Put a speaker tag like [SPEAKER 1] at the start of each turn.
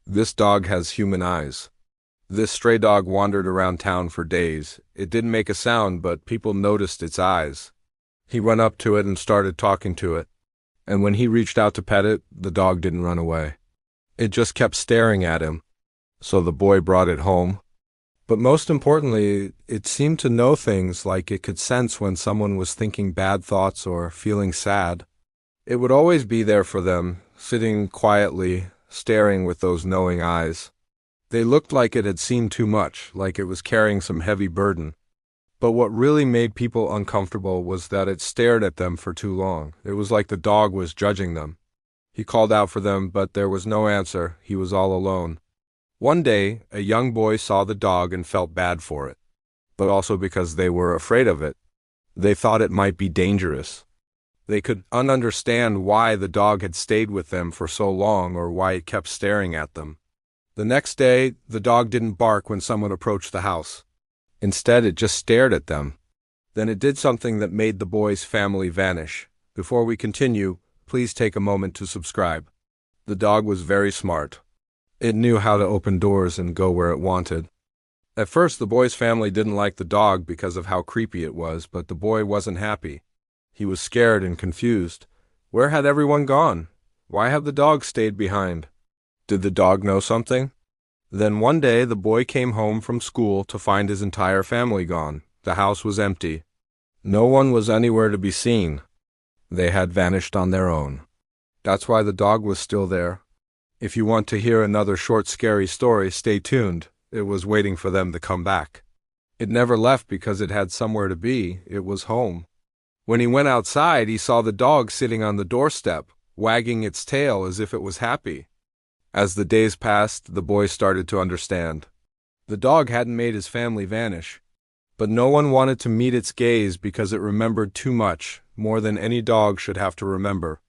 [SPEAKER 1] This dog has human eyes. This stray dog wandered around town for days. It didn't make a sound, but people noticed its eyes. He went up to it and started talking to it. And when he reached out to pet it, the dog didn't run away. It just kept staring at him. So the boy brought it home. But most importantly, it seemed to know things, like it could sense when someone was thinking bad thoughts or feeling sad. It would always be there for them, sitting quietly, staring with those knowing eyes. They looked like it had seen too much, like it was carrying some heavy burden. But what really made people uncomfortable was that it stared at them for too long. It was like the dog was judging them. He called out for them, but there was no answer. He was all alone. One day, a young boy saw the dog and felt bad for it, but also because they were afraid of it. They thought it might be dangerous. They could understand why the dog had stayed with them for so long or why it kept staring at them. The next day, the dog didn't bark when someone approached the house. Instead, it just stared at them. Then it did something that made the boy's family vanish. Before we continue, please take a moment to subscribe. The dog was very smart. It knew how to open doors and go where it wanted. At first, the boy's family didn't like the dog because of how creepy it was, but the boy wasn't happy. He was scared and confused. Where had everyone gone? Why had the dog stayed behind? Did the dog know something? Then one day, the boy came home from school to find his entire family gone. The house was empty. No one was anywhere to be seen. They had vanished on their own. That's why the dog was still there. If you want to hear another short, scary story, stay tuned. It was waiting for them to come back. It never left because it had somewhere to be. It was home. When he went outside, he saw the dog sitting on the doorstep, wagging its tail as if it was happy. As the days passed, the boy started to understand. The dog hadn't made his family vanish, but no one wanted to meet its gaze because it remembered too much, more than any dog should have to remember.